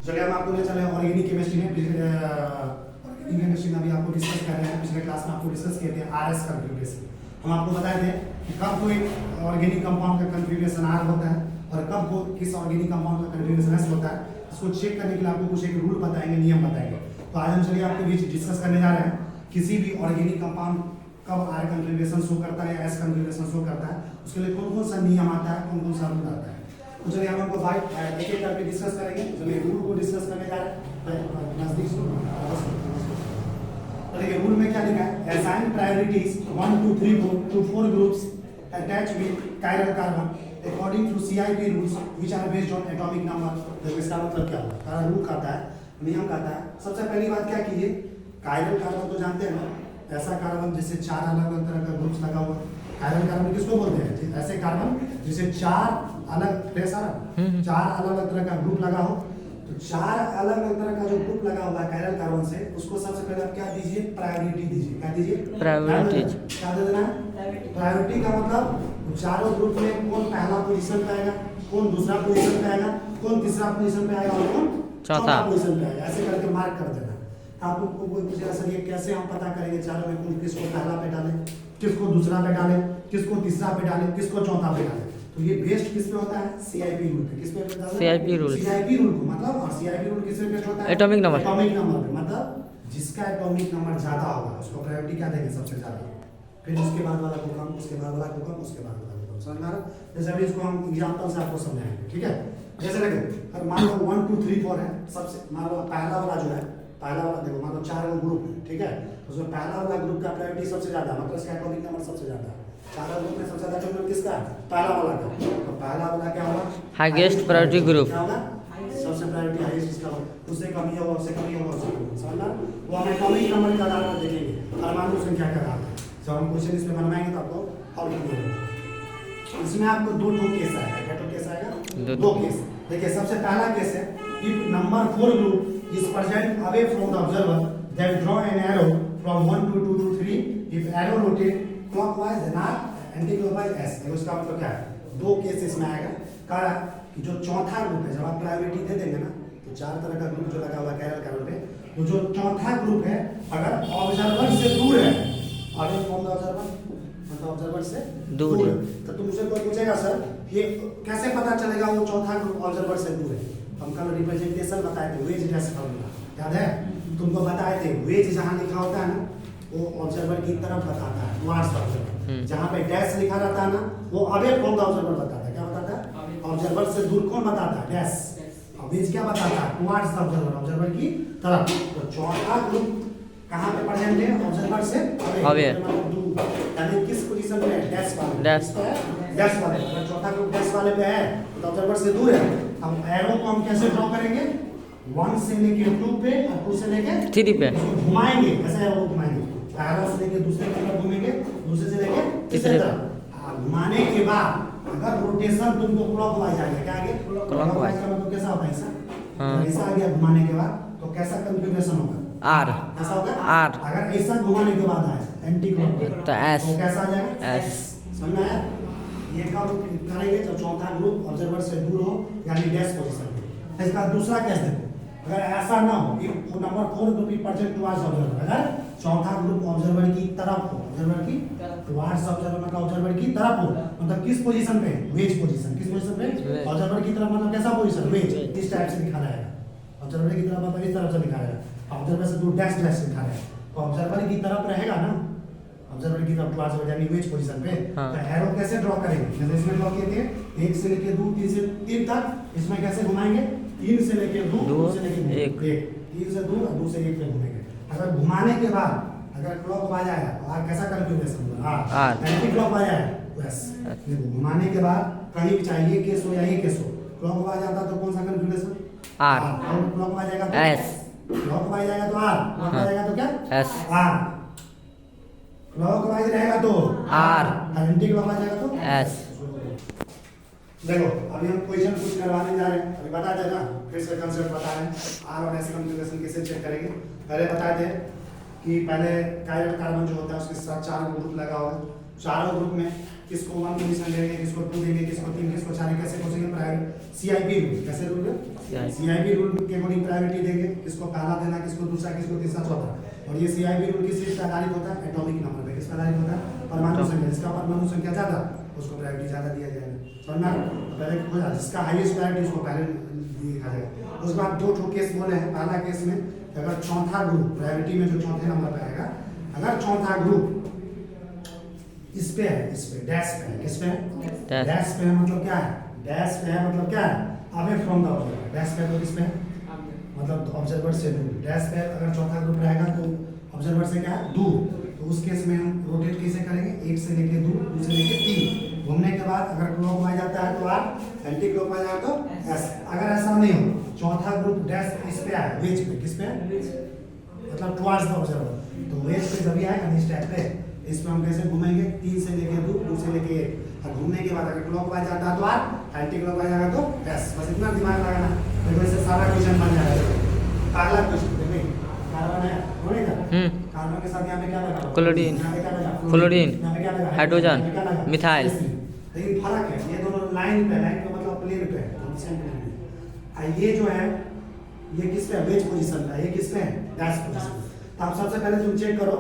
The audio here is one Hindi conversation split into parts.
चलिए हम आपको ले चले ऑर्गेनिक केमिस्ट्री में। ऑर्गेनिक केमिस्ट्री में अभी आपको डिस्कस कर रहे हैं। पिछले क्लास में आपको डिस्कस किए थे आरएस कन्फिग्रेशन। हम आपको बताए थे कि कब कोई ऑर्गेनिक कंपाउंड का कन्फिग्रेशन आर होता है और कब को किस ऑर्गेनिक कंपाउंड का कन्फिग्रेशन एस होता है। इसको चेक करने के लिए आपको कुछ एक रूल बताएंगे, नियम बताएंगे। तो आज हम चलिए आपके बीच डिस्कस करने जा रहे हैं किसी भी ऑर्गेनिक कंपाउंड कब आर कन्फिग्रेशन शो करता है या एस कन्फिग्रेशन शो करता है, उसके लिए कौन कौन सा नियम आता है, कौन कौन सा रूल आता है। तो चलिए हम आपको एक एक करके डिस्कस करेंगे। चलिए रूल को डिस्कस करने जा रहे हैं। नजदीक तो देखिए रूल में क्या लिखा है, assign priorities 1 2 3 4 to 4 groups attached with chiral carbon according to CIP rules which are based on atomic number। देखो इसका मतलब क्या होता है, सारा रूल कहता है, नियम कहता है। सबसे पहली बात क्या कीजिए, कायरल कार्बन तो जानते हैं ना, ऐसा कार्बन जिससे 4 अलग अलग तरह का ग्रुप्स लगा हुआ। कायरल कार्बन किसको बोलते हैं, ऐसे कार्बन जिसे 4 अलग तरह का ग्रुप लगा हो। तो 4 अलग अलग तरह का जो ग्रुप लगा हुआ है कायरल कार्बन से, उसको सबसे पहले आप क्या दीजिए, प्रायोरिटी दीजिए। क्या दीजिए, प्रायोरिटी। क्या दे देना है, प्रायोरिटी का मतलब चारों ग्रुप में कौन पहला पोजीशन पे आएगा, कौन दूसरा पोजीशन पे आएगा, कौन तीसरा पोजीशन पे आएगा और कौन चौथा पोजीशन पे आएगा। ऐसे करके मार्क कर देना। आपको कोई पूछेगा सर ये कैसे हम पता करेंगे चारों में कौन किसको पहला पे डालें, किसको दूसरा पे डालें, किसको तीसरा पे डालें, किसको चौथा पे डालें। तो ये बेस्ड किस पे होता है, सीआईपी रूल पे। किस पे डालते हैं, सीआईपी रूल। सीआईपी रूल को मतलब, और सीआईपी रूल किस पे बेस्ड होता है, एटॉमिक नंबर। एटॉमिक नंबर पे। मतलब जिसका एटॉमिक नंबर ज्यादा होगा उसको प्रायोरिटी क्या देंगे, सबसे ज्यादा। फिर उसके बाद वाला को कम, उसके बाद वाला को कम, उसके बाद वाला को कम। समझ में आ रहा है? जैसे अभी इसको हम एग्जांपल से आपको समझाएंगे, ठीक है। जैसे देखो अगर मान लो 1 2 3 4 है, सबसे मान लो पहला वाला जो है, पहला वाला देखो मान लो 4 ग्रुप है, ठीक है। उसमें पहला वाला ग्रुप का प्रायोरिटी सबसे ज्यादा, मतलब इसका एटॉमिक नंबर सबसे ज्यादा है। 4 ग्रुप में सबसे ज्यादा एटॉमिक किसका है, पहला वाला का। तो पहला वाला क्या होगा, हाईएस्ट प्रायोरिटी ग्रुप। क्या होगा, सबसे प्रायोरिटी हाईएस्ट इसका होगा। उससे कम ही होगा, उससे कम ही होगा, उससे कम होगा। समझना, वो हम एटॉमिक नंबर के आधार पर देखेंगे, परमाणु संख्या के आधार पर। जब हम क्वेश्चन इसमें बनवाएंगे तो आपको और क्लियर होगा। इसमें आपको दो केस आएगा। क्या दो केस आएगा, दो केस। देखिए सबसे पहला केस है, if number 4 group is present away from the observer, then draw an arrow from 1 to 2 to 3. If arrow rotate clockwise then R, anti-clockwise S। देखो इसका मतलब क्या है, दो केस इसमें आएगा। कहा कि जो चौथा ग्रुप है, जब आप प्रायोरिटी दे देंगे ना, तो 4 तरह का ग्रुप जो लगा हुआ है कायरल कार्बन पे, तो जो चौथा ग्रुप है अगर ऑब्जर्वर से दूर है, away from the observer मतलब ऑब्जर्वर से दूर है, तो तुमसे कोई पूछेगा सर ये कैसे पता चलेगा वो चौथा ग्रुप ऑब्जर्वर से दूर है। हम कल रिप्रेजेंटेशन बताए थे, वेज डैश फॉर्मूला याद है, तुमको बताए थे। वेज जहाँ लिखा होता है ना वो ऑब्जर्वर की तरफ बताता है, टुवर्ड्स ऑब्जर्वर। जहाँ पे डैश लिखा रहता है ना वो अवे फ्रॉम द ऑब्जर्वर बताता है। क्या बताता है, ऑब्जर्वर से दूर कौन बताता है, डैश। और वेज क्या बताता है, टुवर्ड्स द ऑब्जर्वर, ऑब्जर्वर की तरफ। तो चौथा ग्रुप कहाँ पे प्रेजेंट है, ऑब्जर्वर से अवे, दूर। यानी किस पोजीशन पे है, डैश वाले, डैश वाले। अगर चौथा ग्रुप डैश वाले पे है तो ऑब्जर्वर से दूर है। अब एरो को हम कैसे ड्रॉ करेंगे, 1 से लेके 2 पे और 2 से लेके 3 पे घुमाएंगे। ऐसे एरो को घुमाएंगे, पहला से लेके दूसरे की तरफ घूमेंगे, दूसरे से लेके तीसरे तरफ। घुमाने के बाद अगर रोटेशन तुमको क्लॉकवाइज आ गया, क्या आ गया, क्लॉकवाइज का मतलब कैसा होता है, ऐसा ऐसा आ गया घुमाने के बाद, तो कैसा कन्फिग्रेशन होगा, आर। ऐसा होगा आर। अगर ऐसा घुमाने के बाद आए एंटी क्लॉकवाइज तो एस, तो कैसा आ जाएगा, एस। समझ में आया? ये कब करेंगे, जब चौथा ग्रुप ऑब्जर्वर से दूर हो, यानी डैश पोजीशन पे। इसका दूसरा केस देखो, अगर ऐसा ना हो कि number 4 group present towards observer, अगर चौथा ग्रुप ऑब्जर्वर की तरफ हो, ऑब्जर्वर की टुवर्ड्स ऑब्जर्वर मतलब ऑब्जर्वर की तरफ हो, मतलब किस पोजीशन पे, वेज पोजीशन। किस पोजीशन पे, ऑब्जर्वर की तरफ मतलब कैसा पोजीशन, वेज। इस टाइप से दिखा रहेगा, ऑब्जर्वर की तरफ मतलब इस तरफ से दिखा रहेगा, ऑब्जर्वर से दूर डैश डैश दिखा रहेगा। तो ऑब्जर्वर की तरफ रहेगा ना, ऑब्जर्वर की तरफ टुवर्ड्स यानी वेज पोजीशन पे। तो एरो कैसे ड्रॉ करेंगे, जैसे इसमें ड्रॉ किए थे 1 से लेके 2, 3 से 3 तक। इसमें कैसे घुमाएंगे, 3 से लेके 2, 2 से लेके 1, 3 से 2 और 2 से 1 पे घूमेंगे। अगर घुमाने के बाद अगर क्लॉकवाइज आया तो आर कैसा कन्फिग्रेशन होगा, आर। एंटी क्लॉकवाइज आया बस, देखो घुमाने के बाद कहीं भी चाहे ये केस हो या ये केस हो, क्लॉकवाइज आता तो कौन सा कन्फिग्रेशन, आर। और क्लॉकवाइज आएगा तो एस, क्लॉकवाइज आएगा तो आर, क्लॉकवाइज आएगा तो क्या, एस, आर। क्लॉकवाइज रहेगा तो आर, एंटी क्लॉकवाइज आएगा तो एस। देखो अभी हम क्वेश्चन कुछ करवाने जा रहे हैं, अभी बता देना, फिर से कंसेप्ट बता रहे हैं। आर और एस कन्फिग्रेशन कैसे चेक करेंगे। पहले बताए थे कि पहले कायरल कार्बन जो होता है उसके साथ 4 ग्रुप लगा हुआ है। चारों ग्रुप में किसको 1 पोजीशन देंगे, किसको 2 देंगे, किसको 3, किसको 4, कैसे पूछेंगे प्रायोरिटी सीआईपी रूल, कैसे रूल है सीआईपी रूल के अकॉर्डिंग प्रायोरिटी देंगे, किसको पहला देना, किसको दूसरा, किसको तीसरा, चौथा। और ये सीआईपी रूल किस चीज पर आधारित होता है, एटॉमिक नंबर पे, किस पर आधारित होता है, परमाणु संख्या, जिसका परमाणु संख्या ज्यादा उसको प्रायोरिटी ज्यादा दिया जाएगा। समझना पहले हो जाए, जिसका हाईएस्ट प्रायोरिटी उसको पहले देखा जाएगा। उसके बाद दो ठो केस बोले हैं, पहला केस में अगर चौथा ग्रुप प्रायोरिटी में जो चौथे नंबर पे आएगा, अगर चौथा ग्रुप इस पे है, इस पे डैश पे है, किस पे है डैश पे है, मतलब क्या है डैश पे है, मतलब क्या है away from the observer, dash पे तो किस पे है मतलब ऑब्जर्वर से दूर, डैश पे अगर चौथा ग्रुप रहेगा तो ऑब्जर्वर से क्या है दूर, तो उस केस में हम रोटेट कैसे करेंगे, 1 से लेके 2, 2 से लेके 3 घूमने के बाद अगर क्लॉकवाइज आता है तो आर, एंटी क्लॉकवाइज आता है तो एस। अगर ऐसा नहीं हो, चौथा ग्रुप डैश इस पे है, वेज पे, किस पे मतलब टुवर्ड्स द ऑब्जर्वर, तो वेज पे जब भी आए इस टाइप पे, इस पे हम कैसे घूमेंगे 3 से लेके 2, 2 से लेके 1, और घूमने के बाद अगर क्लॉकवाइज आता है तो आर, एंटी क्लॉकवाइज आएगा तो एस। बस इतना दिमाग लगाना, देखो इससे सारा क्वेश्चन बन जाएगा। अगला क्वेश्चन देखिए, कार्बन है बोलेगा, कार्बन के साथ यहाँ पे क्या लगा, क्लोरीन, यहाँ पे क्या लगा, फ्लोरीन, यहाँ पे क्या लगा, हाइड्रोजन, यहाँ पे क्या लगा? मिथाइल। लेकिन फर्क है, ये दोनों लाइन पे मतलब प्लेन पे है, सेम प्लेन पे। ये जो है ये किस पे है, वेज पोजीशन पे, ये किस पे है डैश पोजीशन। तो आप सबसे पहले तुम चेक करो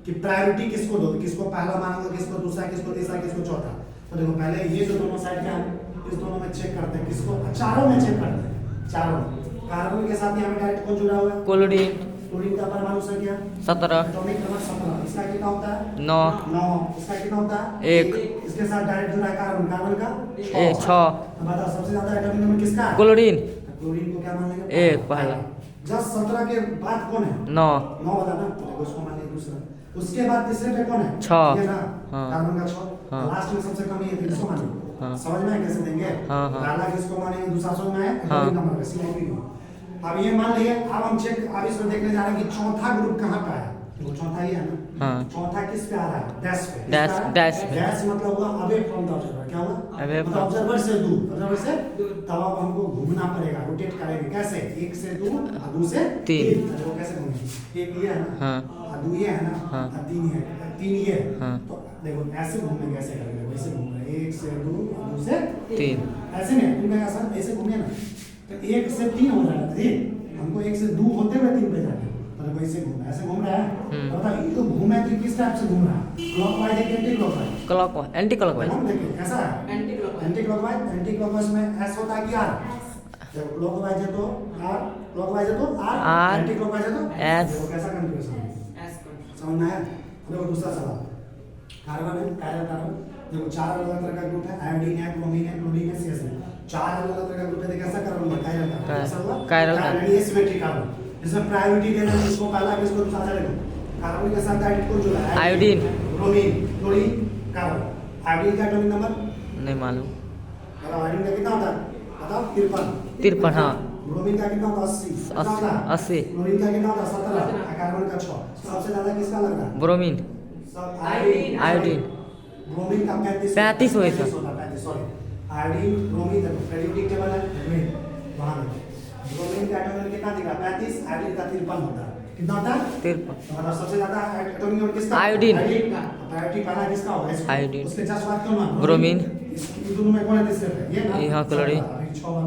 कि प्रायोरिटी किसको दो, किसको पहला मानोगे, किसको दूसरा, किसको तीसरा, किसको चौथा। तो देखो पहले ये जो दोनों साइड के हैं इस दोनों में चेक करते हैं, किसको चारों में चेक करते हैं, चारों। कार्बन के साथ यहाँ पे डायरेक्ट कौन जुड़ा हुआ है, क्लोरीन, क्लोरीन का परमाणु संख्या 17, एटॉमिक नंबर 17, इसका कितना होता है 9, 9, इसका कितना होता है 1, इसके साथ डायरेक्ट जुड़ा है कार्बन, कार्बन का 6, बताओ सबसे ज्यादा एटॉमिक नंबर किसका है, क्लोरीन, क्लोरीन को क्या मान लेंगे, 1 पहला, जस्ट 17 के बाद कौन है 9, 9 बता ना, तो उसको मान लेंगे दूसरा। उसके बाद तीसरे पे कौन है 6, ये ना हाँ। कार्बन का 6, हाँ। लास्ट में सबसे कम ये किसको मानेंगे, हाँ। समझ में है कैसे देंगे, हाँ, हाँ। पहला किसको मानेंगे, दूसरा समझ में है हाँ। एटॉमिक नंबर सीआईपी को। अब ये मान लिए, अब हम चेक अब इसमें देखने जा रहे हैं कि चौथा ग्रुप कहाँ का है, तो चौथा ही है ना, हाँ। चौथा किस पे आ रहा है, डैश पे, डैश, डैश पे। डैश मतलब हुआ अवे फ्रॉम द ऑब्जर्वर, क्या हुआ Away मतलब from- ऑब्जर्वर से दूर, ऑब्जर्वर से तब अब हमको घूमना पड़ेगा, रोटेट करेंगे कैसे, 1 से 2 और 2 से 3, तो कैसे घूमेंगे, एक ये है ना हाँ। और 2 ये है ना हाँ। और 3 ये है, 3 ये है, हाँ। तो देखो ऐसे घूमेंगे, ऐसे करेंगे, वैसे घूमेंगे 1 से 2 और 2 से 3, ऐसे नहीं, तुम क्या आसान ऐसे घूमिए ना, तो 1 से 3 हो जाएगा, ठीक हमको 1 से 2 होते हुए 3 पे जाना है, मतलब वैसे घूमना है, ऐसे घूम रहा है, बताओ ये तो घूमे तो किस टाइप से घूम रहा है, क्लॉकवाइज है कि anti clockwise, clockwise, anti clockwise, हम देखिए कैसा है एंटी क्लॉकवाइज, एंटी क्लॉकवाइज में एस होता है कि आर, जब क्लॉकवाइज है तो आर, क्लॉकवाइज है तो R, आर, एंटी क्लॉकवाइज है तो S। देखो कैसा कंफ्यूजन है, समझ में आया। देखो दूसरा सवाल, कार्बन है, कायरल कार्बन, देखो 4 अलग तरह का ग्रुप है, आयोडीन है, ब्रोमीन है, क्लोरीन है, सीएस है, 4 अलग तरह का ग्रुप है, कैसा कार्बन हुआ, कायरल कार्बन, कैसा हुआ कायरल कार्बन। ये सिमेट्रिक कार्बन, इसमें प्रायोरिटी देना है, इसको पहला किसको दूसरा चलेगा, कार्बन के साथ डायरेक्ट कौन जुड़ा है, iodine, bromine, chlorine, carbon. Iodine का एटॉमिक नंबर नहीं मालूम, बताओ, आयोडीन का कितना होता है बताओ, 53, हाँ। ब्रोमीन का कितना होता है 80, कितना होता है 80, क्लोरीन का कितना होता है 17, कार्बन का 6, सबसे ज्यादा किसका लग रहा है, ब्रोमीन, सब आयोडीन, ब्रोमीन का 35 हुए सर। 35 सॉरी, आयोडीन ब्रोमीन देखो पेरियोडिक टेबल है ग्रीन वहां में, ब्रोमीन का एटॉमिक कितना दिखा 35, आयोडीन का 53 होता है, कितना होता है 53, तो मतलब सबसे ज्यादा एटॉमिक नंबर किसका, आयोडीन। का प्रायोरिटी पहला किसका होगा इसको? आयोडीन। उसके जस्ट बाद कौन है ब्रोमीन। इसकी दोनों में कौन है तीसरे पे ये ना यहाँ क्लोरीन। अभी 6 बार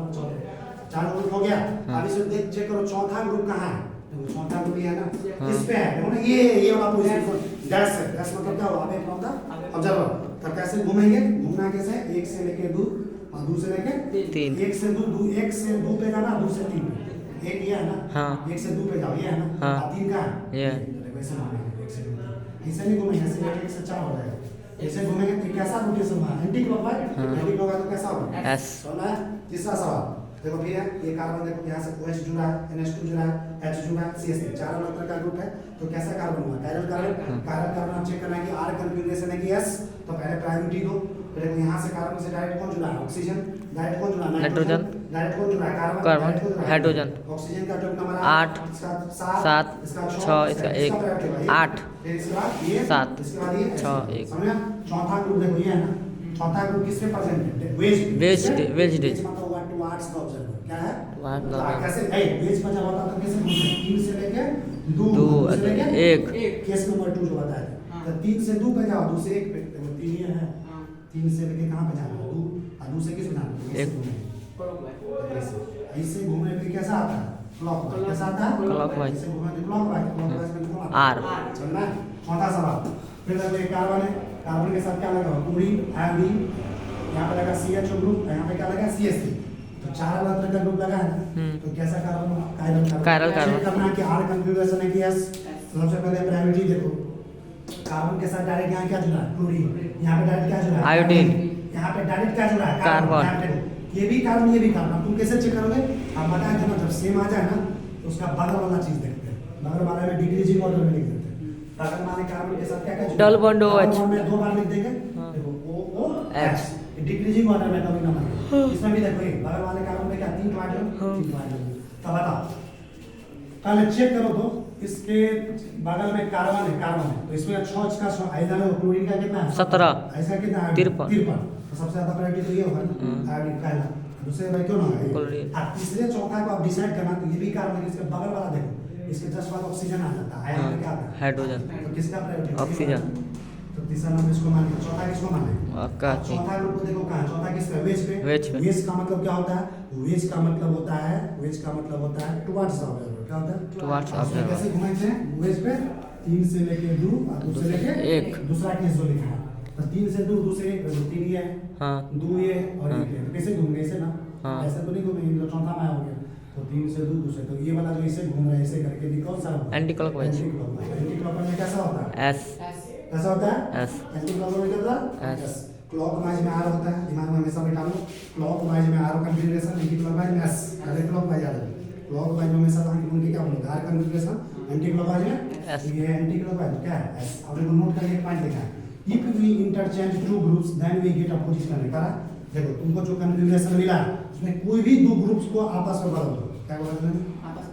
4 ग्रुप हो गया, अब इसमें देख चेक करो चौथा ग्रुप कहां है, देखो चौथा ग्रुप ये है ना किस पे है, देखो ना ये वाला पोजीशन डैश है, डैश मतलब क्या हुआ अबे फ्रॉम द ऑब्जर्वर, तब कैसे घूमेंगे, घूमना कैसे 1 से लेके 2 और 2 से लेके 3, 1 से 2 1 से 2 पे जाना, 2 से 3 पे, एक ये है ना हाँ। 1 से 2 पे जाओ ये है ना हाँ। और 3 का है ये। देखो ऐसे घूमेंगे 1 से 2 ऐसे नहीं घूमेंगे, ऐसे लेके 1 से 4 हो जाएगा, ऐसे घूमेंगे तो कैसा रोटेशन हुआ एंटी क्लॉकवाइज, एंटी क्लॉकवाइज तो कैसा होगा एस, सुना है। तीसरा सवाल देखो फिर है ये कार्बन देखो यहाँ से OH जुड़ा है, NH2 जुड़ा है, H जुड़ा है, CH चार अलग तरह का ग्रुप है, तो कैसा कार्बन हुआ कायरल कार्बन, कायरल कार्बन आप चेक करना है कि R कन्फिग्रेशन है कि S, तो पहले प्रायोरिटी दो, तो देखो यहाँ से कार्बन से डायरेक्ट कौन जुड़ा है ऑक्सीजन, डायरेक्ट कौन जुड़ा है नाइट्रोजन, डायरेक्ट कौन जुड़ा है कार्बन, कार्बन, डायरेक्ट कौन जुड़ा है? हाइड्रोजन। ऑक्सीजन का एटॉमिक नंबर 8, इसका 7, इसका 6, इसका 1, priority होगा, ये। 8, फिर इसके बाद ये 7, इसके बाद ये 6, 1। समझा। चौथा ग्रुप देखो ये है ना, चौथा ग्रुप किससे प्रेजेंट है वेज वेज डेज मतलब व्हाट टुवर्ड्स द ऑब्जर्वर क्या है Towards the तो कैसे ए वेज पर जब होता तो कैसे घूमते 3 से लेके 2 दो, से लेके एक। केस नंबर 2 जो बताया था तो 3 से 2 पे जाओ 2 से 1 पे देखो 3 ये है 3 से लेके कहाँ पे जाना है 2 और 2 से किस पे जाना है एक। ऐसे घूमने पे कैसा आता है क्लॉकवाइज कैसा आता है Clockwise। ऐसे घूमने पे क्लॉकवाइज में कौन आता आर। है चलना है चौथा सवाल फिर देखो ये कार्बन है कार्बन के साथ क्या लगा हुआ क्लोरीन आयोडीन यहाँ पे लगा CHO ग्रुप यहाँ पे क्या लगा CH3 तो 4 अलग तरह का ग्रुप लगा है ना तो कैसा कार्बन Chiral carbon। चेक करना है कि R कन्फिगरेशन है कि S सबसे पहले प्रायोरिटी देखो कार्बन के साथ डायरेक्ट यहाँ क्या जुड़ा है क्लोरीन यहाँ पे डायरेक्ट क्या जुड़ा है आयोडीन। यहाँ पे डायरेक्ट क्या जुड़ा है कार्बन। यहाँ पे ये भी कार्बन ये भी कार्बन तुम कैसे चेक करोगे आप बताएं थे ना जब सेम आ जाए ना तो उसका बगल वाला चीज देखते हैं बगल वाले में डिक्रीजिंग ऑर्डर में लिख देते हैं बगल वाले कार्बन के साथ क्या क्या जुड़ा है? Double bond OH। Double bond में 2 बार लिख देंगे हाँ। देखो O H। H decreasing order में एटॉमिक नंबर इसमें भी देखो ये बगल वाले कार्बन में क्या 3 हाइड्रोजन हाँ। 3 हाइड्रोजन तो बताओ पहले चेक करो तो इसके बगल में कार्बन है तो इसमें 6 इसका आइडा में क्लोरीन का कितना है 17। ऐसा कितना है 53। तो सबसे ज्यादा प्रायोरिटी तो ये होगा ना आयोडीन पहला दूसरे भाई क्यों ना है क्लोरीन। और तीसरे चौथा को आप डिसाइड करना तो ये भी कार्बन है इसके बगल वाला देखो इसके जस्ट बाद ऑक्सीजन आ जाता है आयन में क्या आता है हाइड्रोजन। तो किसका प्रायोरिटी ऑक्सीजन। तो तीसरा नंबर इसको मान लिया चौथा किसको माना है आपका चौथा ग्रुप को देखो कहां चौथा किसका वेज पे वेज पे। वेज का मतलब क्या होता है वेज का मतलब होता है टुवर्ड्स द ऑब्जर्वर क्या होता है Towards उसमें observer। कैसे घुमाते हैं वेज पे 3 से लेके 2 और 2 से लेके एक। दूसरा केस जो लिखा है तो 3 से 2 2 से 3 ये है हाँ 2 ये और हाँ। 1 है कैसे घूमने ऐसे ना हाँ। ऐसे तो नहीं घूमेंगे तो चौथा में हो गया तो 3 से 2 2 से तो ये वाला जो ऐसे घूम रहा है ऐसे करके भी कौन सा होगा एंटी क्लॉकवाइज। एंटी क्लॉकवाइज में कैसा होता है एस। कैसा होता है एस। एंटी क्लॉकवाइज में क्या होता है S। क्लॉकवाइज में आर होता है दिमाग में हमेशा बैठा लो क्लॉकवाइज में आर कॉन्फ़िगरेशन एंटी क्लॉकवाइज में एस अरे क्लॉकवाइज आ रहा है क्लॉकवाइज में हमेशा उनके क्या बोलते हैं आर कॉन्फ़िगरेशन एंटी क्लॉकवाइज में S। ये एंटी क्लॉकवाइज क्या है एस अब देखो नोट करके एक पॉइंट लिखा है if we interchange two groups then we get opposite करा देखो तुमको जो कॉन्फ़िगरेशन मिला उसमें कोई भी दो ग्रुप्स को आपस में बदल दो क्या बोला तुमने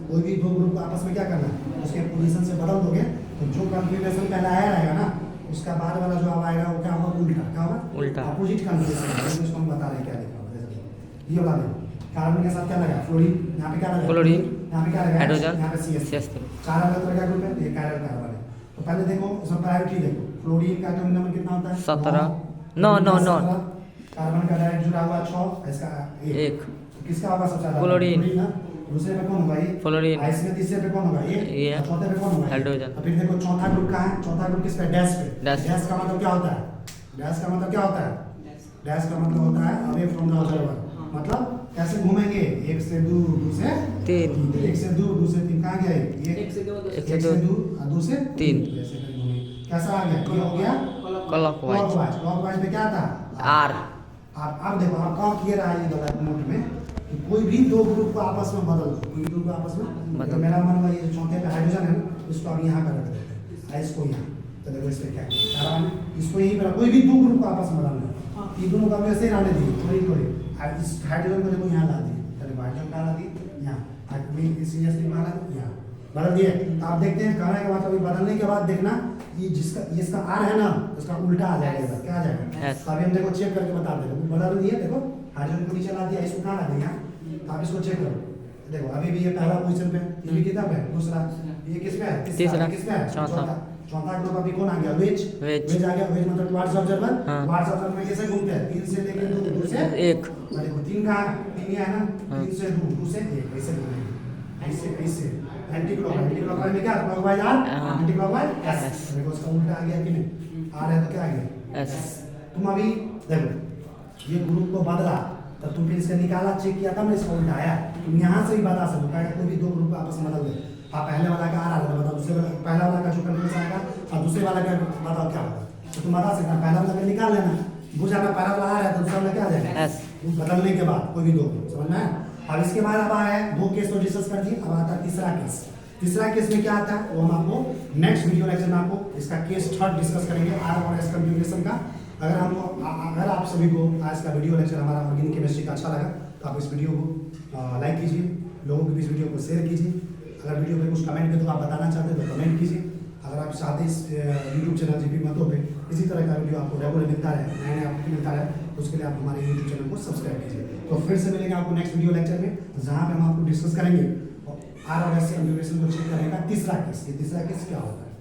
कोई भी दो ग्रुप को आपस में क्या करना है उसके पोजीशन से बदल दोगे तो जो कॉन्फ़िगरेशन पहला आया रहेगा ना उसका बाद वाला जो अब आएगा वो क्या होगा उल्टा क्या होगा उल्टा। अपोजिट कॉन्फ़िगरेशन इसको हम बता रहे हैं क्या लिखा हुआ है ये वाला देखो कार्बन के साथ क्या लगा फ्लोरीन यहाँ पे क्या लगा क्लोरीन। यहाँ पे क्या लगा हाइड्रोजन। यहाँ पे CH3 CH3। 4 अलग तरह का ग्रुप है ये कायरल कार्बन है तो पहले देखो इसमें प्रायोरिटी देखो फ्लोरीन का एटॉमिक नंबर कितना होता है 17। नो। कार्बन का डायरेक्ट जुड़ा हुआ 6 इसका 1 1। किसका होगा सबसे ज्यादा क्लोरीन। ना दूसरे पे कौन होगा ये फ्लोरीन। और इसमें तीसरे पे कौन होगा ये और चौथे पे कौन होगा हाइड्रोजन। और फिर देखो चौथा ग्रुप कहाँ है चौथा ग्रुप किस पे डैश पे डैश। डैश का मतलब क्या होता है डैश का मतलब क्या होता है डैश का मतलब होता है अवे फ्रॉम द ऑब्जर्वर मतलब कैसे घूमेंगे 1 से 2 2 से 3। 1 से 2 2 से 3 कहाँ गया ये 1 से 2 1 से 2 और 2 से 3। ऐसे करके घूमेंगे कैसा आ गया ये हो गया क्लॉकवाइज। क्लॉकवाइज में क्या था आर। अब देखो आप कहाँ किए रहा है ये गलत नोट में कि कोई भी दो ग्रुप को आपस में बदल दो कोई भी दो को आपस में बदल तो मेरा मन हुआ ये चौथे पे हाइड्रोजन है ना इसको अब यहाँ कर रख देते हैं इसको यहाँ तो देखो इस पे क्या कार्बन इसको यही पर कोई भी दो ग्रुप को आपस में बदलना है ये दोनों को वैसे ही रहने दिए थोड़ी इस हाइड्रोजन को देखो यहाँ ला दिए चलो हाइड्रोजन कहाँ ला दिए यहाँ इस CH3 यहाँ बदल दिए तो आप देखते हैं कहने के बाद अभी बदलने के बाद देखना ये जिसका इसका आर है ना उसका उल्टा आ जाएगा क्या आ जाएगा S। तो अभी हम देखो चेक करके बता देते हैं बदल दिए देखो हाइड्रोजन को नीचे ला दिया इसको कहाँ ला दिया तो आप इसको चेक करो देखो अभी भी ये पहला पोजीशन पे ये भी कितना पे दूसरा ये किस पे है तीसरा। किस पे है चौथा। चौथा ग्रुप अभी कौन आ गया वेज वेज। आ गया वेज मतलब टुवर्ड्स ऑब्जर्वर हाँ। टुवर्ड्स ऑब्जर्वर में कैसे घूमते हैं 3 से लेके 2 से 1। देखो 3 कहाँ 3 है ना हाँ। 3 से 2 से 1 ऐसे घूमेंगे ऐसे एंटी क्लॉकवाइज में क्या क्लॉकवाइज आर हाँ। Anti clockwise S। एस देखो उसका उल्टा आ गया कि नहीं आर है तो क्या आ गया S। तुम अभी देखो ये ग्रुप को बदला तब तुम फिर इसका निकाला चेक किया तब ना इसका उल्टा आया तुम यहाँ से ही बता सकते हो कोई भी दो ग्रुप आपस में बदल दे आप पहले वाला का आ रहा था बताओ दूसरे वाला पहला वाला का जो कंफ्यूजन आएगा और दूसरे वाला का बताओ क्या होगा तो तुम बता सकते हो पहला वाला का निकाल लेना बुझाना पहला वाला आ रहा है तो दूसरा वाला क्या आ जाएगा S। बदलने के बाद कोई भी दो समझ में आया अब इसके बाद अब आया दो केस तो डिस्कस कर दिए अब आता है तीसरा केस में क्या आता है वो हम आपको नेक्स्ट वीडियो लेक्चर में आपको इसका केस थर्ड डिस्कस करेंगे आर और एस कन्फ्यूगरेशन का अगर आप सभी को आज का वीडियो लेक्चर हमारा ऑर्गेनिक केमिस्ट्री का अच्छा लगा तो आप इस वीडियो को लाइक कीजिए लोगों के भी इस वीडियो को शेयर कीजिए अगर वीडियो पे कुछ कमेंट के थ्रू आप बताना चाहते हैं तो कमेंट कीजिए अगर आप चाहते इस यूट्यूब चैनल जीपी मतों पे इसी तरह का वीडियो आपको रेगुलर मिलता रहे नया आपको मिलता रहे तो उसके लिए आप हमारे यूट्यूब चैनल को सब्सक्राइब कीजिए तो फिर से मिलेंगे आपको नेक्स्ट वीडियो लेक्चर में जहाँ पे हम आपको डिस्कस करेंगे आर और एस कन्फ्यूगरेशन को चेक करने का तीसरा केस ये तीसरा केस क्या होता है।